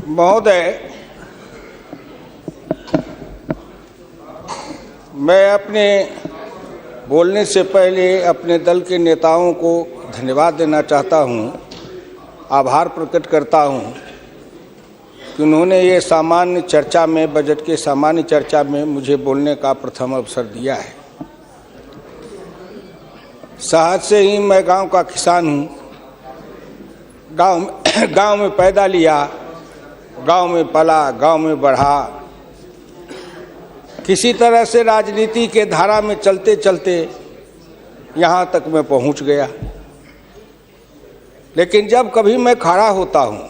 महोदय, मैं अपने बोलने से पहले अपने दल के नेताओं को धन्यवाद देना चाहता हूं, आभार प्रकट करता हूं कि उन्होंने ये सामान्य चर्चा में, बजट के सामान्य चर्चा में मुझे बोलने का प्रथम अवसर दिया है। सहज से ही मैं गांव का किसान हूं, गांव में पैदा लिया, गांव में पला, गांव में बढ़ा। किसी तरह से राजनीति के धारा में चलते चलते यहाँ तक मैं पहुँच गया। लेकिन जब कभी मैं खड़ा होता हूँ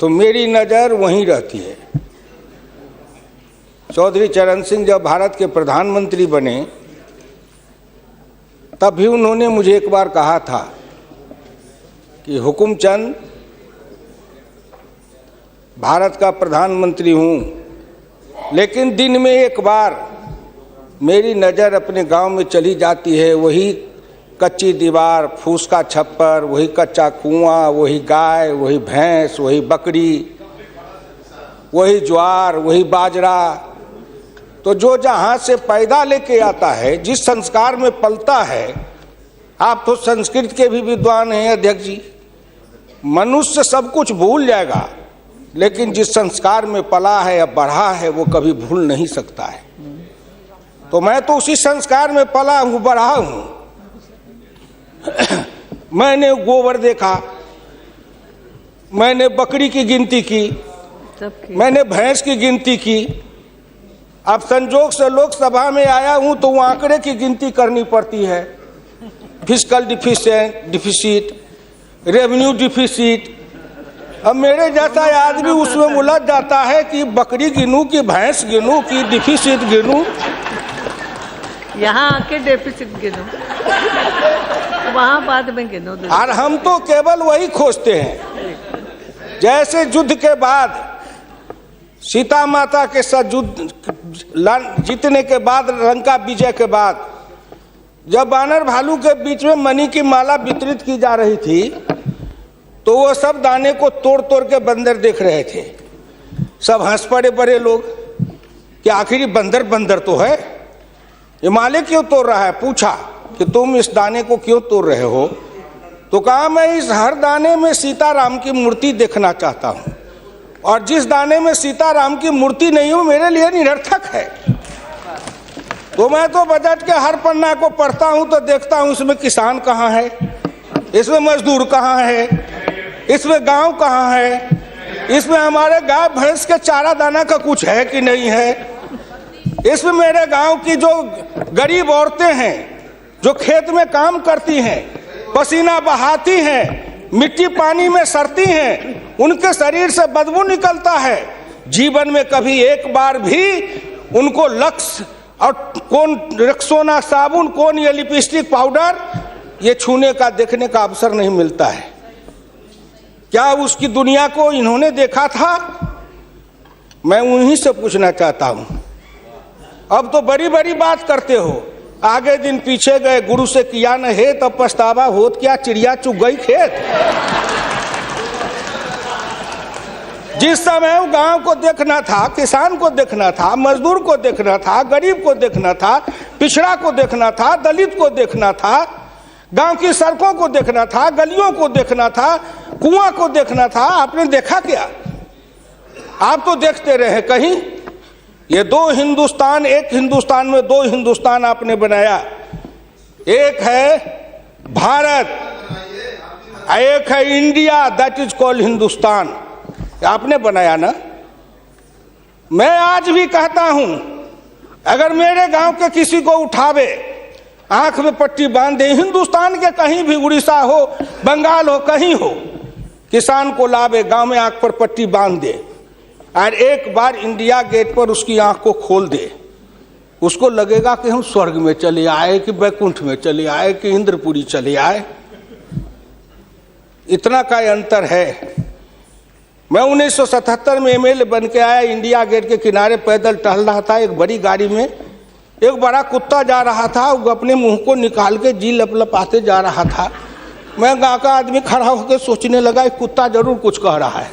तो मेरी नज़र वहीं रहती है। चौधरी चरण सिंह जब भारत के प्रधानमंत्री बने तब भी उन्होंने मुझे एक बार कहा था कि हुकुमचंद, भारत का प्रधानमंत्री हूँ, लेकिन दिन में एक बार मेरी नज़र अपने गांव में चली जाती है। वही कच्ची दीवार, फूस का छप्पर, वही कच्चा कुआं, वही गाय, वही भैंस, वही बकरी, वही ज्वार, वही बाजरा। तो जो जहाँ से पैदा लेके आता है, जिस संस्कार में पलता है, आप तो संस्कृत के भी विद्वान हैं अध्यक्ष जी, मनुष्य सब कुछ भूल जाएगा, लेकिन जिस संस्कार में पला है या बढ़ा है वो कभी भूल नहीं सकता है। तो मैं तो उसी संस्कार में पला हूँ, बढ़ा हूँ। मैंने गोबर देखा, मैंने बकरी की गिनती की, मैंने भैंस की गिनती की। अब संजोग से लोकसभा में आया हूँ तो वो आंकड़े की गिनती करनी पड़ती है। Fiscal deficit, revenue deficit. अब मेरे जैसा आदमी उसमें उलझ जाता है कि बकरी गिनूं कि भैंस गिनूं कि डिफिसिट गिनूं। यहाँ आके डेफिसिट गिनो, वहाँ बाद में गिनो। और हम तो केवल वही खोजते हैं। जैसे युद्ध के बाद, सीता माता के साथ युद्ध जीतने के बाद, लंका विजय के बाद, जब बानर भालू के बीच में मणि की माला वितरित की जा रही थी तो वो सब दाने को तोड़ तोड़ के बंदर देख रहे थे। सब हंस पड़े बड़े लोग कि आखिर बंदर बंदर तो है, ये माले क्यों तोड़ रहा है। पूछा कि तुम इस दाने को क्यों तोड़ रहे हो? तो कहा मैं इस हर दाने में सीताराम की मूर्ति देखना चाहता हूँ, और जिस दाने में सीताराम की मूर्ति नहीं हो मेरे लिए निरर्थक है। तो मैं तो बजट के हर पन्ना को पढ़ता हूँ तो देखता हूँ इसमें किसान कहाँ है, इसमें मजदूर कहाँ है, इसमें गांव कहाँ है, इसमें हमारे गाय भैंस के चारा दाना का कुछ है कि नहीं है, इसमें मेरे गांव की जो गरीब औरतें हैं जो खेत में काम करती हैं, पसीना बहाती हैं, मिट्टी पानी में सड़ती हैं, उनके शरीर से बदबू निकलता है। जीवन में कभी एक बार भी उनको लक्स और कौन रेक्सोना साबुन, कौन ये लिपस्टिक पाउडर, ये छूने का, देखने का अवसर नहीं मिलता है। क्या उसकी दुनिया को इन्होंने देखा था? मैं उन्हीं से पूछना चाहता हूं। अब तो बड़ी बड़ी बात करते हो, आगे दिन पीछे गए, गुरु से किया न है तब पछतावा होत क्या, चिड़िया चुग गई खेत। जिस समय गांव को देखना था, किसान को देखना था, मजदूर को देखना था, गरीब को देखना था, पिछड़ा को देखना था, दलित को देखना था, गांव की सड़कों को देखना था, गलियों को देखना था, कुआं को देखना था, आपने देखा क्या? आप तो देखते रहे कहीं। ये दो हिंदुस्तान, एक हिंदुस्तान में दो हिंदुस्तान आपने बनाया। एक है भारत, एक है India, that is called Hindustan. आपने बनाया ना। मैं आज भी कहता हूं, अगर मेरे गांव के किसी को उठावे, आंख में पट्टी बांध दे, हिंदुस्तान के कहीं भी, उड़ीसा हो, बंगाल हो, कहीं हो, किसान को लावे, गांव में आंख पर पट्टी बांध दे और एक बार इंडिया गेट पर उसकी आंख को खोल दे, उसको लगेगा कि हम स्वर्ग में चले आए, कि बैकुंठ में चले आए, कि इंद्रपुरी चले आए। इतना का अंतर है। मैं 1977 में एमएलए बन के आया, इंडिया गेट के किनारे पैदल टहल रहा था, एक बड़ी गाड़ी में एक बड़ा कुत्ता जा रहा था, वो अपने मुंह को निकाल के जी लपलपाते जा रहा था। मैं गांव का आदमी खड़ा होकर सोचने लगा कुत्ता जरूर कुछ कह रहा है।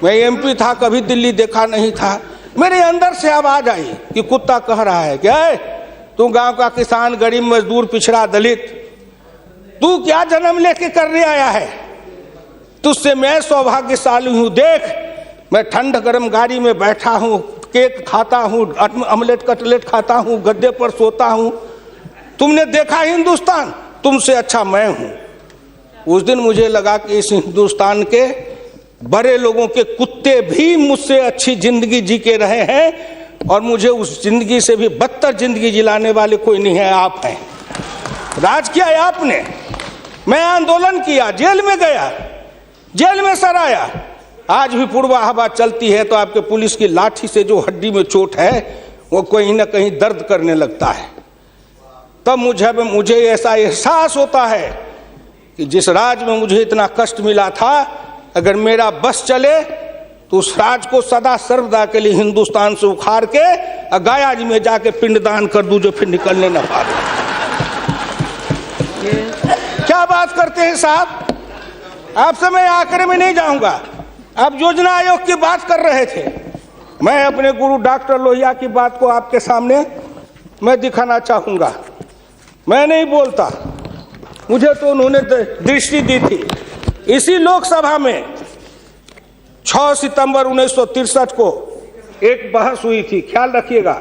मैं एमपी था, कभी दिल्ली देखा नहीं था, मेरे अंदर से आवाज आई कि कुत्ता कह रहा है क्या है, तू गांव का किसान, गरीब, मजदूर, पिछड़ा, दलित, तू क्या जन्म लेके करने आया है? तुझसे मैं सौभाग्यशाली हूं। देख, मैं ठंड गर्म गाड़ी में बैठा हूं, केक खाता हूं, ऑमलेट कटलेट खाता हूं, गद्दे पर सोता हूं। तुमने देखा हिंदुस्तान, तुमसे अच्छा मैं हूं। उस दिन मुझे लगा कि इस हिंदुस्तान के बड़े लोगों के कुत्ते भी मुझसे अच्छी जिंदगी जी के रहे हैं और मुझे उस जिंदगी से भी बदतर जिंदगी जिलाने वाले कोई नहीं है, आप हैं। राज किया है आपने, मैं आंदोलन किया, जेल में गया, जेल में सर आया। आज भी पूर्वा हवा चलती है तो आपके पुलिस की लाठी से जो हड्डी में चोट है वो कहीं ना कहीं दर्द करने लगता है। तब मुझे ऐसा एहसास होता है कि जिस राज में मुझे इतना कष्ट मिला था, अगर मेरा बस चले तो उस राज को सदा सर्वदा के लिए हिंदुस्तान से उखाड़ के गया जी में जाके पिंडदान कर दूं, जो फिर निकलने न पाए। क्या बात करते हैं साहब, आपसे मैं आखिर में नहीं जाऊंगा। आप योजना आयोग की बात कर रहे थे, मैं अपने गुरु डॉक्टर लोहिया की बात को आपके सामने मैं दिखाना चाहूंगा। मैं नहीं बोलता, मुझे तो उन्होंने दृष्टि दी थी। इसी लोकसभा में 6 सितंबर 1963 को एक बहस हुई थी, ख्याल रखिएगा,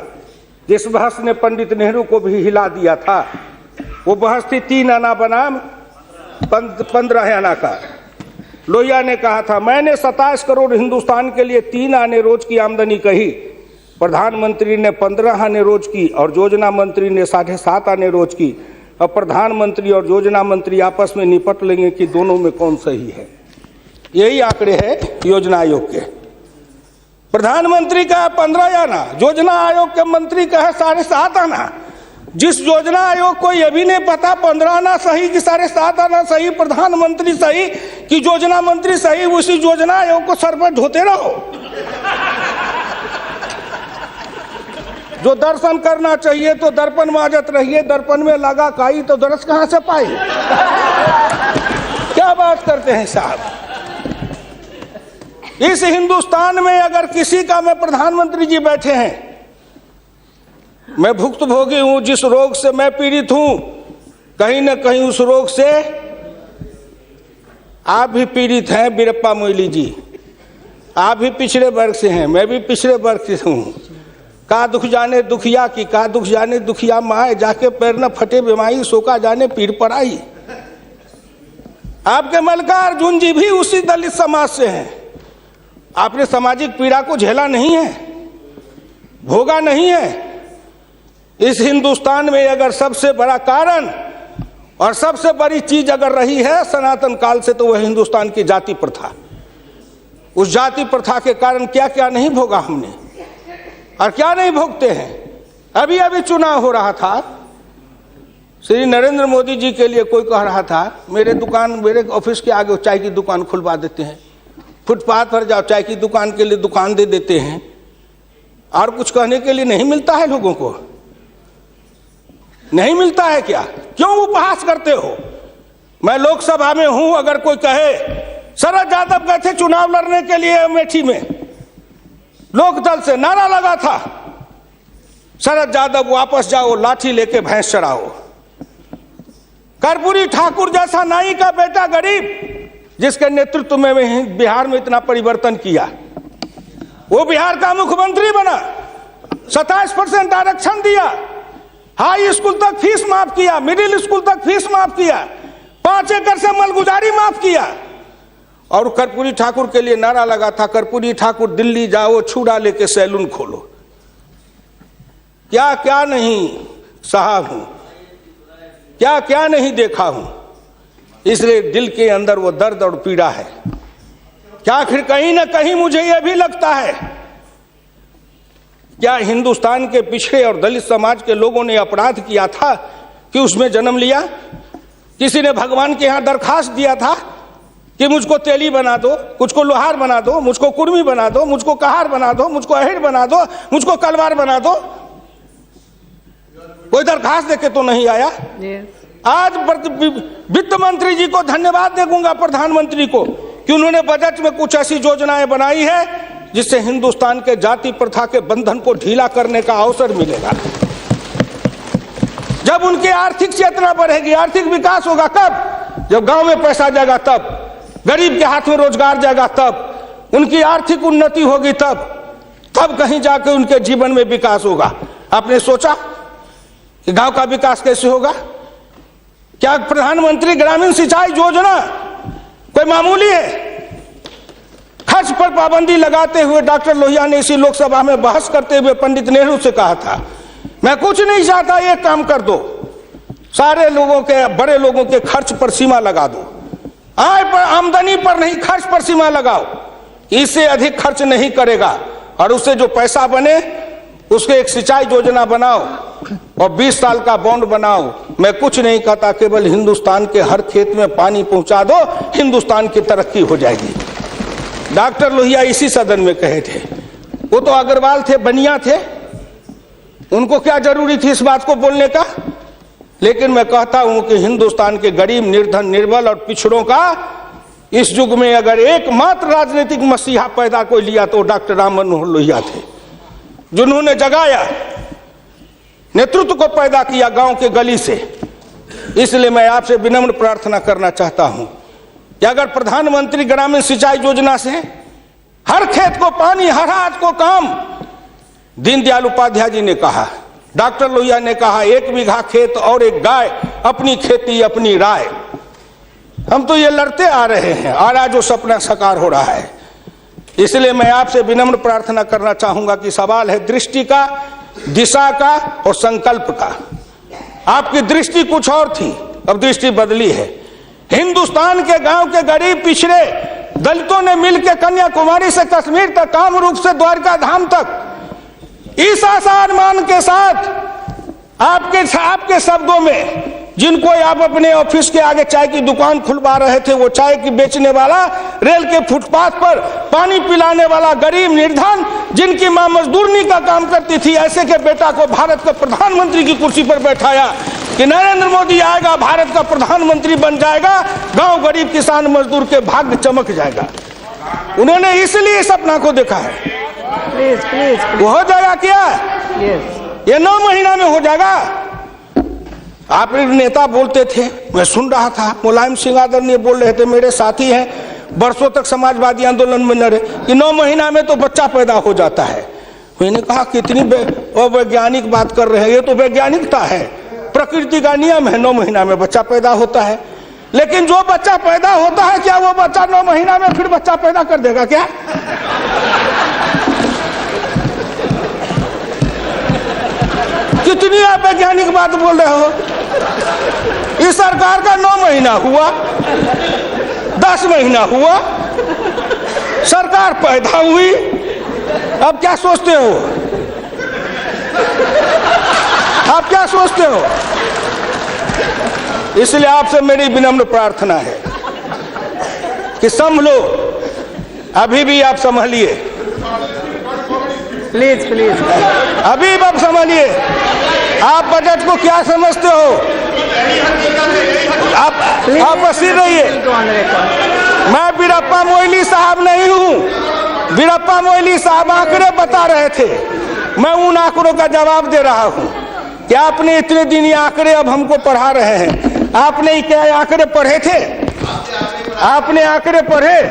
जिस बहस ने पंडित नेहरू को भी हिला दिया था। वो बहस थी 3 आना बनाम 15 आना का। लोहिया ने कहा था, मैंने 27 करोड़ हिंदुस्तान के लिए 3 आने रोज की आमदनी कही, प्रधानमंत्री ने 15 आने रोज की और योजना मंत्री ने 7.5 आने रोज की। अब प्रधानमंत्री और योजना मंत्री आपस में निपट लेंगे कि दोनों में कौन सही है। यही आंकड़े हैं योजना आयोग के। प्रधानमंत्री का 15 आना, योजना आयोग के मंत्री का है 7.5 आना। जिस योजना आयोग को यह भी नहीं पता 15 आना सही कि 7.5 आना सही, प्रधानमंत्री सही कि योजना मंत्री सही, उसी योजना आयोग को सर पर ढोते रहो। जो दर्शन करना चाहिए तो दर्पण माजत रहिए, दर्पण में लगा काई तो दरस कहां से पाई। क्या बात करते हैं साहब। इस हिंदुस्तान में अगर किसी का, मैं प्रधानमंत्री जी बैठे हैं, मैं भुक्तभोगी हूं, जिस रोग से मैं पीड़ित हूं, कहीं ना कहीं उस रोग से आप भी पीड़ित हैं। वीरप्पा मोइली जी, आप भी पिछड़े वर्ग से हैं, मैं भी पिछड़े वर्ग से हूं। का दुख जाने दुखिया की, का दुख जाने दुखिया माए, जाके पैर न फटे बीमारी, सोका जाने पीड़ पर आई। आपके मल्लिकार्जुन जी भी उसी दलित समाज से हैं। आपने सामाजिक पीड़ा को झेला नहीं है, भोगा नहीं है। इस हिंदुस्तान में अगर सबसे बड़ा कारण और सबसे बड़ी चीज अगर रही है सनातन काल से, तो वह हिंदुस्तान की जाति प्रथा। उस जाति प्रथा के कारण क्या क्या नहीं भोगा हमने और क्या नहीं भोगते हैं। अभी अभी चुनाव हो रहा था, श्री नरेंद्र मोदी जी के लिए कोई कह रहा था, मेरे ऑफिस के आगे चाय की दुकान खुलवा देते हैं, फुटपाथ पर जाओ चाय की दुकान के लिए दुकान दे देते हैं। और कुछ कहने के लिए नहीं मिलता है लोगों को, नहीं मिलता है क्या? क्यों उपहास करते हो? मैं लोकसभा में हूं, अगर कोई कहे, शरद यादव गए थे चुनाव लड़ने के लिए अमेठी में, लोकदल से नारा लगा था, शरद यादव वापस जाओ, लाठी लेके भैंस चराओ। कर्पूरी ठाकुर जैसा नाई का बेटा गरीब, जिसके नेतृत्व में बिहार में इतना परिवर्तन किया, वो बिहार का मुख्यमंत्री बना, 27% आरक्षण दिया, हाई स्कूल तक फीस माफ किया, मिडिल स्कूल तक फीस माफ किया, 5 एकड़ से मलगुजारी माफ किया। और कर्पूरी ठाकुर के लिए नारा लगा था, कर्पूरी ठाकुर दिल्ली जाओ, छुड़ा लेके सैलून खोलो। क्या क्या नहीं सहा हूं, क्या क्या नहीं देखा हूं, इसलिए दिल के अंदर वो दर्द और पीड़ा है। क्या आखिर कहीं ना कहीं मुझे यह भी लगता है, क्या हिंदुस्तान के पिछड़े और दलित समाज के लोगों ने अपराध किया था कि उसमें जन्म लिया? किसी ने भगवान के यहां दरखास्त दिया था कि मुझको तेली बना दो, मुझको लोहार बना दो, मुझको कुर्मी बना दो, मुझको कहार बना दो, मुझको अहिर बना दो, मुझको कलवार बना दो? कोई दरखास्त देके तो नहीं आया। आज वित्त मंत्री जी को धन्यवाद देगा, प्रधानमंत्री को, कि उन्होंने बजट में कुछ ऐसी योजनाएं बनाई है जिससे हिंदुस्तान के जाति प्रथा के बंधन को ढीला करने का अवसर मिलेगा। जब उनकी आर्थिक चेतना बढ़ेगी, आर्थिक विकास होगा कब? जब गांव में पैसा जाएगा तब, गरीब के हाथ में रोजगार जाएगा तब, उनकी आर्थिक उन्नति होगी तब कहीं जाके उनके जीवन में विकास होगा। आपने सोचा कि गांव का विकास कैसे होगा? क्या प्रधानमंत्री ग्रामीण सिंचाई योजना कोई मामूली है? खर्च पर पाबंदी लगाते हुए डॉक्टर लोहिया ने इसी लोकसभा में बहस करते हुए पंडित नेहरू से कहा था, मैं कुछ नहीं चाहता, एक काम कर दो, सारे लोगों के, बड़े लोगों के खर्च पर सीमा लगा दो, आय पर, आमदनी पर नहीं, खर्च पर सीमा लगाओ, इससे अधिक खर्च नहीं करेगा, और उससे जो पैसा बने उसके एक सिंचाई योजना बनाओ और 20 साल का बॉन्ड बनाओ। मैं कुछ नहीं कहता, केवल हिंदुस्तान के हर खेत में पानी पहुंचा दो, हिंदुस्तान की तरक्की हो जाएगी। डॉक्टर लोहिया इसी सदन में कहे थे। वो तो अग्रवाल थे, बनिया थे, उनको क्या जरूरी थी इस बात को बोलने का? लेकिन मैं कहता हूं कि हिंदुस्तान के गरीब, निर्धन, निर्बल और पिछड़ों का इस युग में अगर एकमात्र राजनीतिक मसीहा पैदा कोई लिया तो डॉक्टर राम मनोहर लोहिया थे, जिन्होंने जगाया, नेतृत्व को पैदा किया गांव के गली से। इसलिए मैं आपसे विनम्र प्रार्थना करना चाहता हूं कि अगर प्रधानमंत्री ग्रामीण सिंचाई योजना से हर खेत को पानी, हर हाथ को काम, दीनदयाल उपाध्याय जी ने कहा, डॉक्टर लोहिया ने कहा, 1 बीघा खेत और 1 गाय, अपनी खेती अपनी राय। हम तो ये लड़ते आ रहे हैं और आज वो सपना साकार हो रहा है। इसलिए मैं आपसे विनम्र प्रार्थना करना चाहूंगा कि सवाल है दृष्टि का, दिशा का और संकल्प का। आपकी दृष्टि कुछ और थी, अब दृष्टि बदली है। हिंदुस्तान के गांव के गरीब पिछड़े दलितों ने मिलकर कन्याकुमारी से कश्मीर तक, कामरूप से द्वारका धाम तक, इस आसान मान के साथ आपके शब्दों में, जिनको आप अपने ऑफिस के आगे चाय की दुकान खुलवा रहे थे, वो चाय की बेचने वाला, रेल के फुटपाथ पर पानी पिलाने वाला गरीब निर्धन, जिनकी मां मजदूरनी का काम करती थी, ऐसे के बेटा को भारत के प्रधानमंत्री की कुर्सी पर बैठाया कि नरेंद्र मोदी आएगा, भारत का प्रधानमंत्री बन जाएगा, गांव गरीब किसान मजदूर के भाग्य चमक जाएगा। उन्होंने इसलिए सपना को देखा है। प्लीज वो हो जाएगा क्या? ये 9 महीना में हो जाएगा। आप नेता बोलते थे, मैं सुन रहा था, मुलायम सिंह आदरणीय बोल रहे थे, मेरे साथी हैं, बरसों तक समाजवादी आंदोलन में लड़े, कि 9 महीना में तो बच्चा पैदा हो जाता है। मैंने कहा कितनी वैज्ञानिक बात कर रहे हैं, ये तो वैज्ञानिकता है, प्रकृति का नियम है, 9 महीना में बच्चा पैदा होता है। लेकिन जो बच्चा पैदा होता है, क्या वो बच्चा 9 महीना में फिर बच्चा पैदा कर देगा क्या? कितनी आप वैज्ञानिक बात बोल रहे हो? इस सरकार का 9 महीना हुआ, 10 महीना हुआ, सरकार पैदा हुई, अब क्या सोचते हो? आप क्या सोचते हो? इसलिए आपसे मेरी विनम्र प्रार्थना है कि संभलो, अभी भी आप संभलिए, प्लीज अभी आप संभालिए। आप बजट को क्या समझते हो? आप बसीर रहिए। मैं वीरप्पा मोइली साहब नहीं हूँ। वीरप्पा मोइली साहब आंकड़े बता रहे थे, मैं उन आंकड़ों का जवाब दे रहा हूँ कि आपने इतने दिन ये आंकड़े अब हमको पढ़ा रहे हैं। आपने क्या आंकड़े पढ़े थे? आपने आंकड़े पढ़े?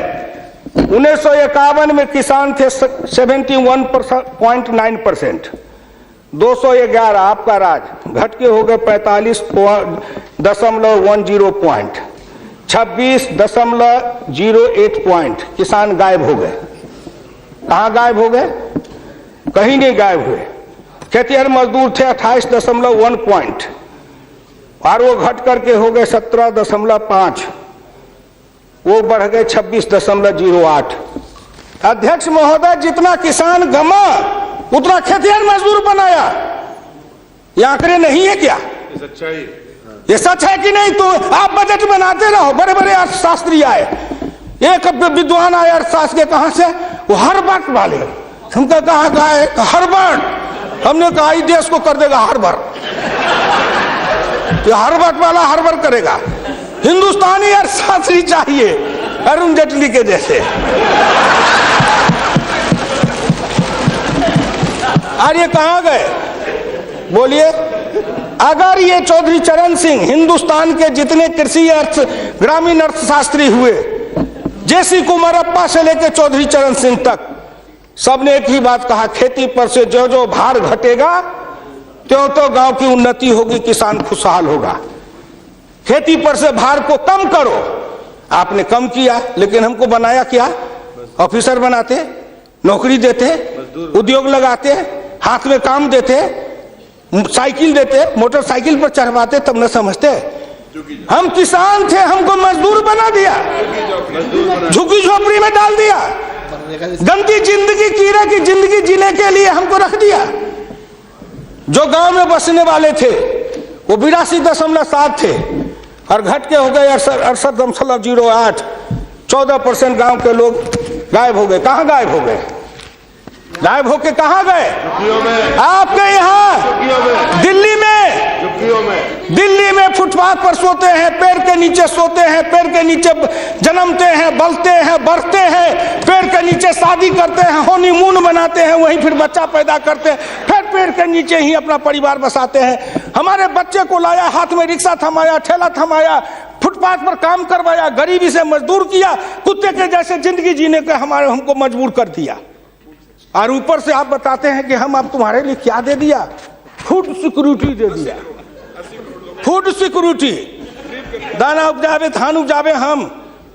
1951 में किसान थे 71.9%, 211 आपका राज, घट के हो गए 45.10 पॉइंट, 26.08 पॉइंट, किसान गायब हो गए। कहाँ गायब हो गए? कहीं नहीं गायब हुए। खेतिहर मजदूर थे 28.1 पॉइंट, और वो घट करके हो गए 17.5, वो बढ़ गए 26.08। अध्यक्ष महोदय, जितना किसान गमा उतना खेतिहर मजदूर बनाया। ये आंकड़े नहीं है क्या? ये सच है कि नहीं? तो आप बजट बनाते रहो। बड़े बड़े अर्थशास्त्री आए, एक विद्वान आए अर्थशास्त्र के, कहां से? वो हार्वर्ड वाले। हमको कहा हार्वर्ड, हमने कहा देश को कर देगा हार्वर्ड। ये हर्बट वाला हर्बर करेगा। हिंदुस्तानी अर्थशास्त्री चाहिए अरुण जेटली के जैसे। और ये कहां गए बोलिए? अगर ये चौधरी चरण सिंह हिंदुस्तान के जितने कृषि अर्थ ग्रामीण अर्थशास्त्री हुए, जेसी कुमारप्पा से लेकर चौधरी चरण सिंह तक, सबने एक ही बात कहा, खेती पर से जो जो भार घटेगा त्यों तो गांव की उन्नति होगी, किसान खुशहाल होगा। खेती पर से भार को कम करो। आपने कम किया, लेकिन हमको बनाया क्या? ऑफिसर बनाते, नौकरी देते, उद्योग लगाते, हाथ में काम देते, साइकिल देते, मोटरसाइकिल पर चढ़वाते, तब न समझते। हम किसान थे, हमको मजदूर बना दिया, झुग्गी झोपड़ी में डाल दिया, गंदी जिंदगी, कीड़े की जिंदगी जीने के लिए हमको रख दिया। जो गांव में बसने वाले थे वो 82.7 थे और घट के हो गए 68.08। 14% गांव के लोग गायब हो गए। कहां गायब हो गए? गायब होके कहां गए? आपके यहाँ दिल्ली में फुटपाथ पर सोते हैं, पेड़ के नीचे सोते हैं, पेड़ के नीचे जन्मते हैं, बलते हैं, बढ़ते हैं, पेड़ के नीचे शादी करते हैं, हनीमून बनाते हैं, वहीं फिर बच्चा पैदा करते हैं, फिर पेड़ के नीचे ही अपना परिवार बसाते हैं। हमारे बच्चे को लाया, हाथ में रिक्शा थमाया, ठेला थमाया, फुटपाथ पर काम करवाया, गरीबी से मजदूर किया, कुत्ते के जैसे जिंदगी जीने के हमको मजबूर कर दिया। और ऊपर से आप बताते हैं कि हम अब तुम्हारे लिए क्या दे दिया? फूड सिक्योरिटी दे दिया। फूड सिक्योरिटी, दाना उपजावे, धान उपजावे हम,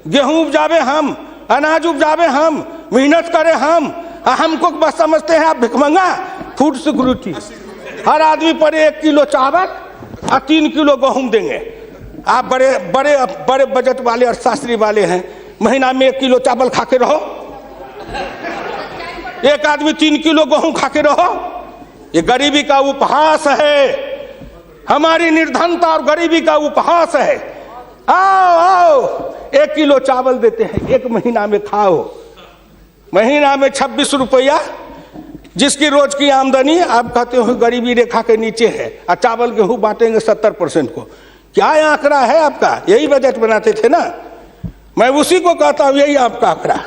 गेहूं उपजावे हम, अनाज उपजावे हम, मेहनत करे हम, हमको बस समझते हैं आप भिखमंगा। फूड सिक्योरिटी, हर आदमी पर 1 किलो चावल और 3 किलो गेहूं देंगे। आप बड़े बड़े बड़े बजट वाले अर्थशास्त्री वाले हैं, महीना में 1 किलो चावल खा के रहो, एक आदमी 3 किलो गेहूं खा के रहो। ये गरीबी का उपहास है, हमारी निर्धनता और गरीबी का उपहास है। आओ आओ, 1 किलो चावल देते हैं, 1 महीना में खाओ। महीना में 26 रुपया, जिसकी रोज की आमदनी आप कहते हो गरीबी रेखा के नीचे है, और चावल गेहूं बांटेंगे 70% को। क्या आंकड़ा है आपका? यही बजट बनाते थे ना, मैं उसी को कहता हूं, यही आपका आंकड़ा।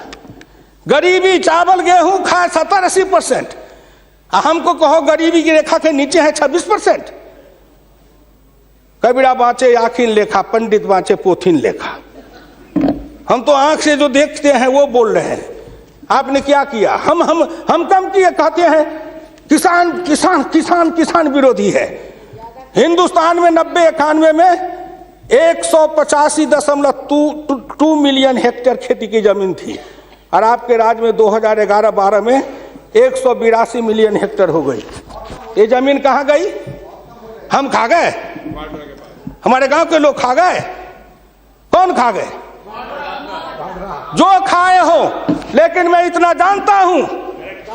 गरीबी, चावल गेहूं खाए 70-80%, हमको कहो गरीबी की रेखा के नीचे है 26%। कबीरा बाँचे आखिन लेखा, पंडित बाँचे पोथिन लेखा। हम तो आंख से जो देखते हैं वो बोल रहे हैं। आपने क्या किया? हम कम किए, कहते हैं किसान किसान किसान किसान विरोधी है। हिंदुस्तान में 90-91 में 185.2 मिलियन हेक्टेयर खेती की जमीन थी, और आपके राज में 2011-12 में 182 मिलियन हेक्टेयर हो गई। ये जमीन कहाँ गई? हम खा गए? हमारे गांव के लोग खा गए? कौन खा गए? जो खाए हो। लेकिन मैं इतना जानता हूं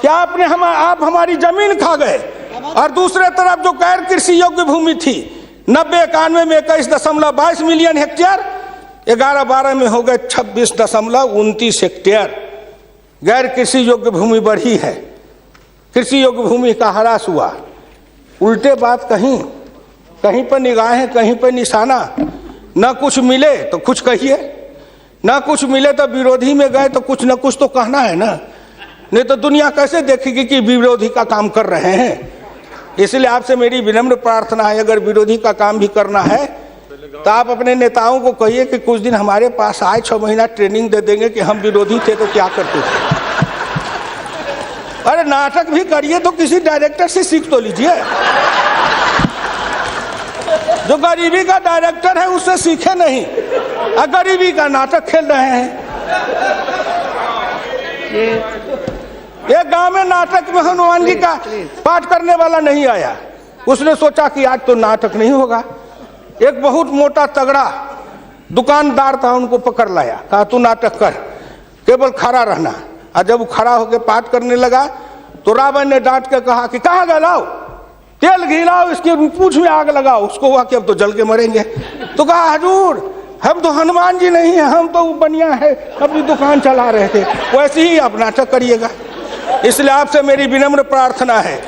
कि आप हमारी जमीन खा गए। और दूसरे तरफ जो गैर कृषि योग्य भूमि थी 90-91 में 21.22 मिलियन हेक्टेयर, 11-12 में हो गए 26.29 हेक्टेयर। गैर कृषि योग्य भूमि बढ़ी है, कृषि योग्य भूमि का ह्रास हुआ। उल्टे बात कहीं पर निगाहें, कहीं पर निशाना। न कुछ मिले तो कुछ कहिए, न कुछ मिले तो विरोधी में गए तो कुछ न कुछ तो कहना है ना, नहीं तो दुनिया कैसे देखेगी कि विरोधी का काम कर रहे हैं। इसलिए आपसे मेरी विनम्र प्रार्थना है, अगर विरोधी का काम भी करना है तो आप अपने नेताओं को कहिए कि कुछ दिन हमारे पास आए, 6 महीना ट्रेनिंग दे देंगे कि हम विरोधी थे तो क्या करते थे। अरे नाटक भी करिए तो किसी डायरेक्टर से सीख तो लीजिए। जो गरीबी का डायरेक्टर है उससे सीखे नहीं, और गरीबी का नाटक खेल रहे हैं। ये गांव में नाटक में हनुमान जी का पाठ करने वाला नहीं आया, उसने सोचा कि आज तो नाटक नहीं होगा। एक बहुत मोटा तगड़ा दुकानदार था, उनको पकड़ लाया, कहा तू नाटक कर, केवल खड़ा रहना। और जब वो खड़ा होकर पाठ करने लगा तो रावण ने डांट के कहा कि कहाँ गए, लाओ तेल घी लाओ, इसके पूंछ में आग लगाओ। उसको हुआ कि अब तो जल के मरेंगे। तो कहा हजूर हम तो हनुमान जी नहीं है, हम तो बनिया है, अपनी दुकान चला रहे थे। वैसे ही आप नाटक करिएगा। इसलिए आपसे मेरी विनम्र प्रार्थना है,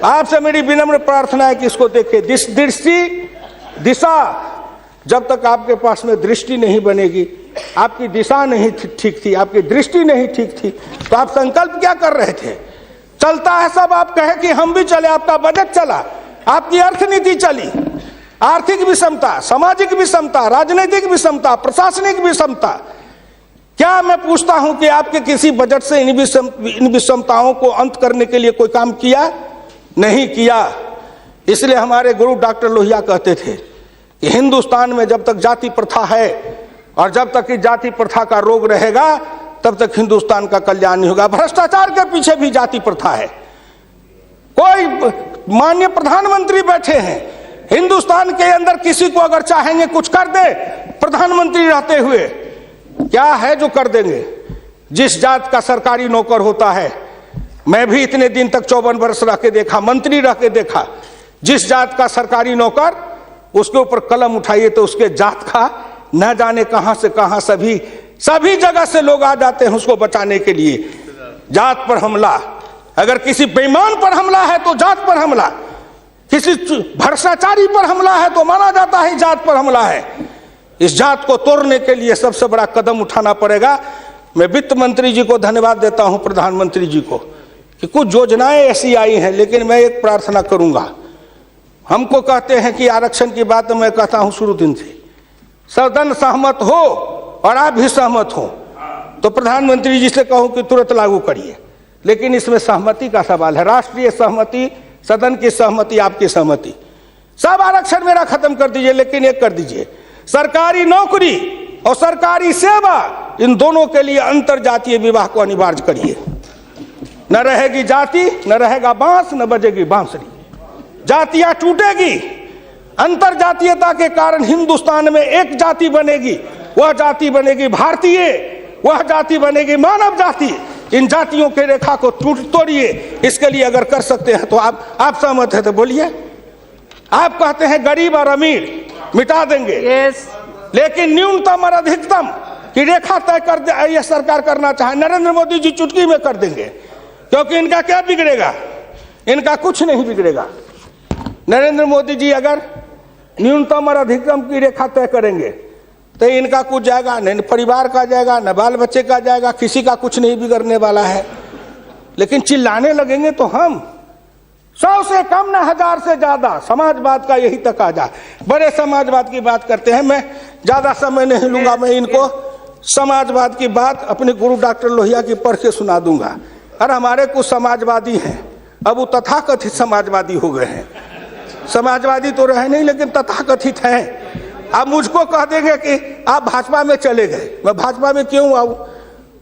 आपसे मेरी विनम्र प्रार्थना है कि इसको देखिए। दिशा, जब तक आपके पास में दृष्टि नहीं बनेगी, आपकी दिशा नहीं ठीक थी, आपकी दृष्टि नहीं ठीक थी, तो आप संकल्प क्या कर रहे थे? चलता है सब, आप कहे कि हम भी चले, आपका बजट चला, आपकी अर्थनीति चली, आर्थिक विषमता, सामाजिक विषमता, राजनीतिक विषमता, प्रशासनिक विषमता। क्या मैं पूछता हूं कि आपके किसी बजट से इन विषमताओं को अंत करने के लिए कोई काम किया? नहीं किया। इसलिए हमारे गुरु डॉक्टर लोहिया कहते थे कि हिंदुस्तान में जब तक जाति प्रथा है और जब तक इस जाति प्रथा का रोग रहेगा, तब तक हिंदुस्तान का कल्याण नहीं होगा। भ्रष्टाचार के पीछे भी जाति प्रथा है। कोई माननीय प्रधानमंत्री बैठे हैं, हिंदुस्तान के अंदर किसी को अगर चाहेंगे कुछ कर दे, प्रधानमंत्री रहते हुए क्या है जो कर देंगे? जिस जात का सरकारी नौकर होता है, मैं भी इतने दिन तक 54 वर्ष रह के देखा, मंत्री रह के देखा, जिस जात का सरकारी नौकर, उसके ऊपर कलम उठाइए तो उसके जात का न जाने कहां से कहां सभी जगह से लोग आ जाते हैं उसको बचाने के लिए। जात पर हमला, अगर किसी बेईमान पर हमला है तो जात पर हमला, किसी भ्रष्टाचारी पर हमला है तो माना जाता है जात पर हमला है। इस जात को तोड़ने के लिए सबसे बड़ा कदम उठाना पड़ेगा। मैं वित्त मंत्री जी को धन्यवाद देता हूं, प्रधानमंत्री जी को, कि कुछ योजनाएं ऐसी आई हैं, लेकिन मैं एक प्रार्थना करूंगा। हमको कहते हैं कि आरक्षण की बात मैं कहता हूं शुरू दिन से, सदन सहमत हो और आप भी सहमत हो तो प्रधानमंत्री जी से कहूं कि तुरंत लागू करिए। लेकिन इसमें सहमति का सवाल है, राष्ट्रीय सहमति, सदन की सहमति, आपकी सहमति। सब आरक्षण मेरा खत्म कर दीजिए, लेकिन एक कर दीजिए, सरकारी नौकरी और सरकारी सेवा, इन दोनों के लिए अंतर जातीय विवाह को अनिवार्य करिए। न रहेगी जाति, न रहेगा बांस, न बजेगी बांसुरी। जातियां टूटेगी, अंतर जातीयता के कारण हिंदुस्तान में एक जाति बनेगी, वह जाति बनेगी भारतीय, वह जाति बनेगी मानव जाति। इन जातियों के रेखा को तोड़िए। इसके लिए अगर कर सकते हैं तो आप सहमत है तो बोलिए। आप कहते हैं गरीब और अमीर मिटा देंगे, लेकिन न्यूनतम और अधिकतम की रेखा तय कर दे, यह सरकार करना चाहे, नरेंद्र मोदी जी चुटकी में कर देंगे, क्योंकि इनका क्या बिगड़ेगा? इनका कुछ नहीं बिगड़ेगा। नरेंद्र मोदी जी अगर न्यूनतम और अधिकतम की रेखा तय करेंगे तो इनका कुछ जाएगा, न परिवार का जाएगा, न बाल बच्चे का जाएगा, किसी का कुछ नहीं बिगड़ने वाला है। लेकिन चिल्लाने लगेंगे तो हम 100 से कम, न 1000 से ज्यादा। समाजवाद का यही तकाजा, बड़े समाजवाद की बात करते हैं। मैं ज्यादा समय नहीं लूंगा, मैं इनको समाजवाद की बात अपने गुरु डॉक्टर लोहिया की पढ़ के सुना दूंगा। और हमारे कुछ समाजवादी हैं, अब वो तथाकथित समाजवादी हो गए हैं। समाजवादी तो रहे नहीं, लेकिन तथाकथित हैं। आप मुझको कह देंगे कि आप भाजपा में चले गए, मैं भाजपा में क्यों आऊं?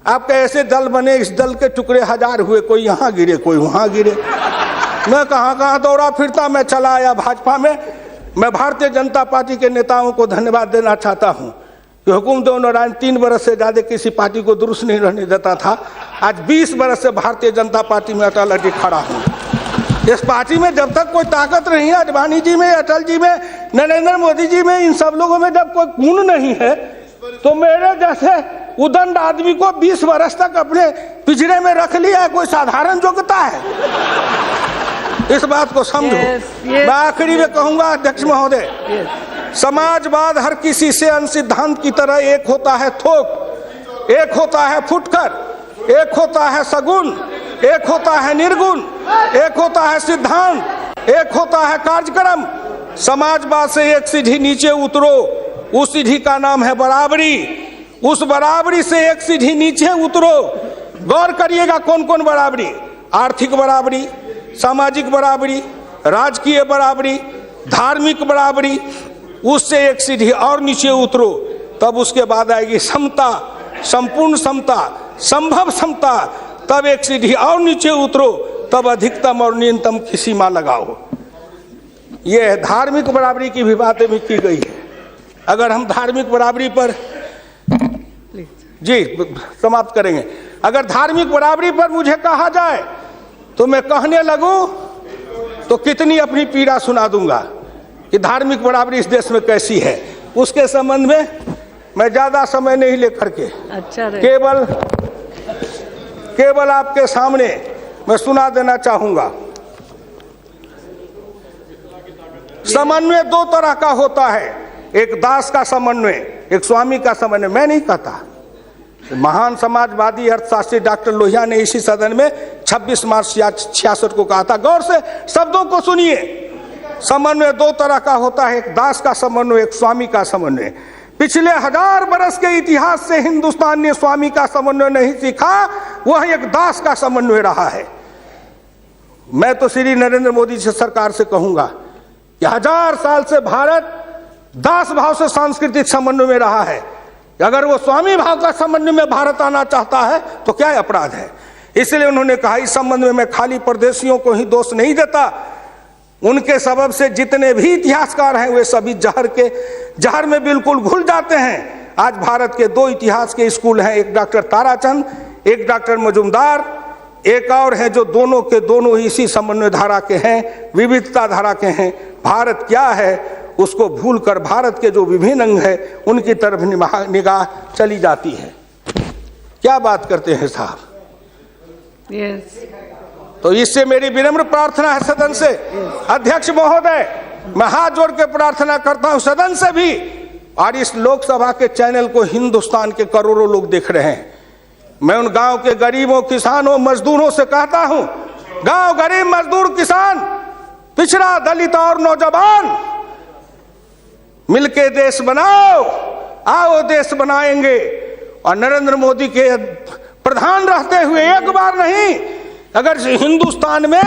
आपके ऐसे दल बने, इस दल के टुकड़े 1000 हुए, कोई यहाँ गिरे, कोई वहां गिरे। मैं कहाँ दौड़ा फिरता, मैं चला आया भाजपा में। मैं भारतीय जनता पार्टी के नेताओं को धन्यवाद देना चाहता हूं कि हुकुमदेव नारायण 3 बरस से ज्यादा किसी पार्टी को दुरुस्त नहीं रहने देता था। आज 20 बरस से भारतीय जनता पार्टी में अटल अटक खड़ा हूं। इस पार्टी में जब तक कोई ताकत नहीं है, अडवाणी जी में, अटल जी में, नरेंद्र मोदी जी में, इन सब लोगों में जब कोई गुण नहीं है, तो मेरे जैसे उदंड आदमी को 20 वर्ष तक अपने पिंजरे में रख लिया है, कोई साधारण योग्यता है? इस बात को समझो। मैं आखिरी में कहूंगा, अध्यक्ष महोदय, समाजवाद हर किसी से अन्य सिद्धांत की तरह एक होता है थोक, एक होता है फुटकर, एक होता है सगुण, एक होता है निर्गुण, एक होता है सिद्धांत, एक होता है कार्यक्रम। समाजवाद से एक सीढ़ी नीचे उतरो, उस सीढ़ी का नाम है बराबरी। उस बराबरी से एक सीढ़ी नीचे उतरो। गौर करिएगा कौन कौन बराबरी? आर्थिक बराबरी, सामाजिक बराबरी, राजकीय बराबरी, धार्मिक बराबरी। उससे एक सीढ़ी और नीचे उतरो, तब उसके बाद आएगी समता, संपूर्ण समता, संभव समता। तब एक सीढ़ी और नीचे उतरो, तब अधिकतम और न्यूनतम की सीमा लगाओ। ये धार्मिक बराबरी की भी बातें भी की गई है। अगर हम धार्मिक बराबरी पर जी समाप्त करेंगे, अगर धार्मिक बराबरी पर मुझे कहा जाए तो मैं कहने लगूं तो कितनी अपनी पीड़ा सुना दूंगा कि धार्मिक बराबरी इस देश में कैसी है। उसके संबंध में मैं ज्यादा समय नहीं लेकर के केवल आपके सामने मैं सुना देना चाहूंगा। समन्वय दो तरह का होता है, एक दास का समन्वय, एक स्वामी का समन्वय। मैं नहीं कहता, महान समाजवादी अर्थशास्त्री डॉक्टर लोहिया ने इसी सदन में 26 मार्च 66 को कहा था। गौर से शब्दों को सुनिए। समन्वय दो तरह का होता है, एक दास का समन्वय, एक स्वामी का समन्वय। पिछले 1000 बरस के इतिहास से हिंदुस्तान ने स्वामी का समन्वय नहीं सीखा, वह एक दास का समन्वय रहा है। मैं तो श्री नरेंद्र मोदी जी सरकार से कहूंगा कि 1000 साल से भारत दास भाव से सांस्कृतिक समन्वय में रहा है। अगर वो स्वामी भाव का समन्वय में भारत आना चाहता है तो क्या अपराध है। इसलिए उन्होंने कहा इस संबंध में मैं खाली परदेशियों को ही दोष नहीं देता, उनके सबब से जितने भी इतिहासकार हैं वे सभी जहर में बिल्कुल घुल जाते हैं। आज भारत के 2 इतिहास के स्कूल हैं, एक डॉक्टर ताराचंद, एक डॉक्टर मजुमदार, एक और है जो दोनों के दोनों इसी समन्वय धारा के हैं, विविधता धारा के हैं। भारत क्या है उसको भूलकर भारत के जो विभिन्न अंग है उनकी तरफ निगाह चली जाती है। क्या बात करते हैं साहब। तो इससे मेरी विनम्र प्रार्थना है सदन से, अध्यक्ष महोदय, मैं हाथ जोड़ के प्रार्थना करता हूं सदन से भी, और इस लोकसभा के चैनल को हिंदुस्तान के करोड़ों लोग देख रहे हैं। मैं उन गांव के गरीबों, किसानों, मजदूरों से कहता हूं, गांव गरीब, मजदूर, किसान, पिछड़ा, दलित और नौजवान, मिलके देश बनाओ, आओ देश बनाएंगे। और नरेंद्र मोदी के प्रधान रहते हुए एक बार नहीं, अगर हिंदुस्तान में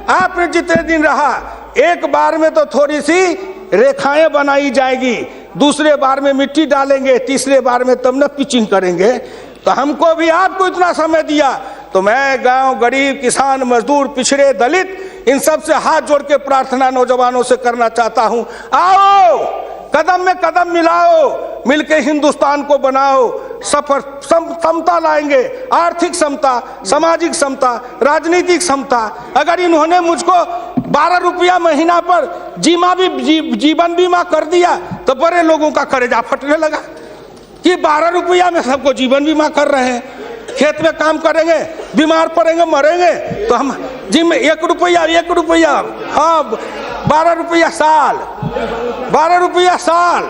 आपने जितने दिन रहा, एक बार में तो थोड़ी सी रेखाएं बनाई जाएगी, दूसरे बार में मिट्टी डालेंगे, तीसरे बार में तब न पिचिंग करेंगे। तो हमको भी आपको इतना समय दिया, तो मैं गांव गरीब, किसान, मजदूर, पिछड़े, दलित, इन सब से हाथ जोड़ के प्रार्थना नौजवानों से करना चाहता हूं, आओ कदम में कदम मिलाओ, मिलके हिंदुस्तान को बनाओ, सफर समता लाएंगे, आर्थिक समता, सामाजिक समता, राजनीतिक समता। अगर इन्होंने मुझको 12 रुपया महीना पर जीवन बीमा कर दिया तो बड़े लोगों का कलेजा फटने लगा कि 12 रुपया में सबको जीवन बीमा कर रहे हैं। खेत में काम करेंगे, बीमार पड़ेंगे, मरेंगे, तो हम जिम 1 रुपया, हाँ 12 रुपया साल, 12 रुपया साल,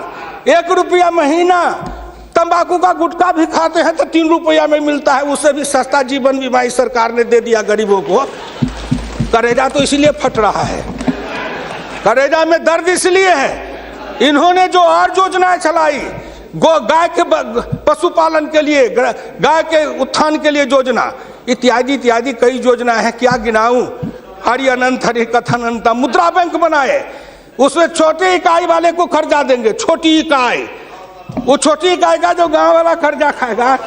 1 रुपया महीना। तंबाकू का गुटखा भी खाते हैं तो 3 रुपया में मिलता है, उससे भी सस्ता जीवन बीमा इस सरकार ने दे दिया गरीबों को। करेजा तो इसलिए फट रहा है, करेजा में दर्द इसलिए है, इन्होंने जो और योजनाएं चलाई, गाय के पशुपालन के लिए, गाय के उत्थान के लिए योजना, इत्यादि इत्यादि कई योजनाएं हैं, क्या गिनाऊं। हरि अनंत हरि कथन अनंत। मुद्रा बैंक बनाए, उसमें छोटे इकाई वाले को कर्जा देंगे, छोटी इकाई, वो छोटी इकाई का जो गांव वाला कर्जा खाएगा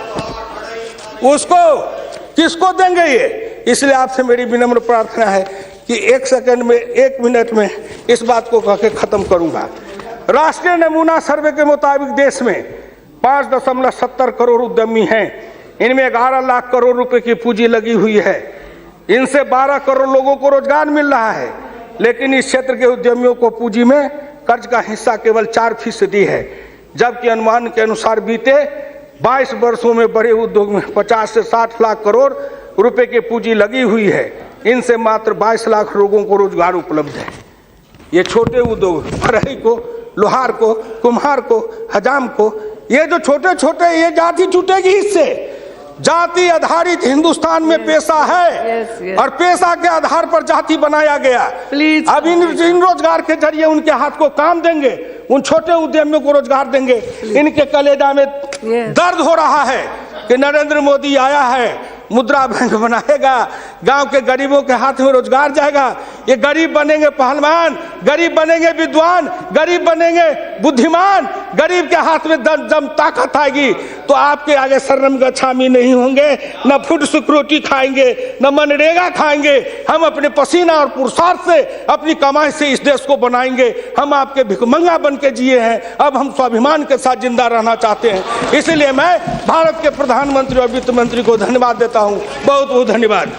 उसको किसको देंगे ये। इसलिए आपसे मेरी विनम्र प्रार्थना है कि 1 सेकंड में, 1 मिनट में इस बात को कह के खत्म करूंगा। राष्ट्रीय नमूना सर्वे के मुताबिक देश में 5.70 करोड़ उद्यमी हैं, इनमें 11 लाख करोड़ रुपए की पूंजी लगी हुई है, इनसे 12 करोड़ लोगों को रोजगार मिल रहा है। लेकिन इस क्षेत्र के उद्यमियों को पूंजी में कर्ज का हिस्सा केवल 4% है, जबकि अनुमान के अनुसार बीते 22 वर्षों में बड़े उद्योग में 50 से 60 लाख करोड़ रुपए की पूंजी लगी हुई है, इनसे मात्र 22 लाख लोगों को रोजगार उपलब्ध है। ये छोटे उद्योग, फरहई को, लोहार को, कुम्हार को, हजाम को, ये जो छोटे छोटे, ये जाति छूटेगी इससे। जाति आधारित हिंदुस्तान में पेशा है और पेशा के आधार पर जाति बनाया गया। अब इन रोजगार के जरिए उनके हाथ को काम देंगे, उन छोटे उद्यमियों को रोजगार देंगे। इनके कलेजा में दर्द हो रहा है कि नरेंद्र मोदी आया है, मुद्रा बैंक बनाएगा, गांव के गरीबों के हाथ में रोजगार जाएगा। ये गरीब बनेंगे पहलवान, गरीब बनेंगे विद्वान, गरीब बनेंगे बुद्धिमान, गरीब के हाथ में दम ताकत आएगी तो आपके आगे शर्म गच्छामी नहीं होंगे, न फूड सिक्योरिटी खाएंगे, न मनरेगा खाएंगे। हम अपने पसीना और पुरुषार्थ से, अपनी कमाई से इस देश को बनाएंगे। हम आपके भिखमंगा बन के जिए हैं, अब हम स्वाभिमान के साथ जिंदा रहना चाहते हैं। इसलिए मैं भारत के प्रधानमंत्री और वित्त मंत्री को धन्यवाद देता हूं। बहुत बहुत धन्यवाद।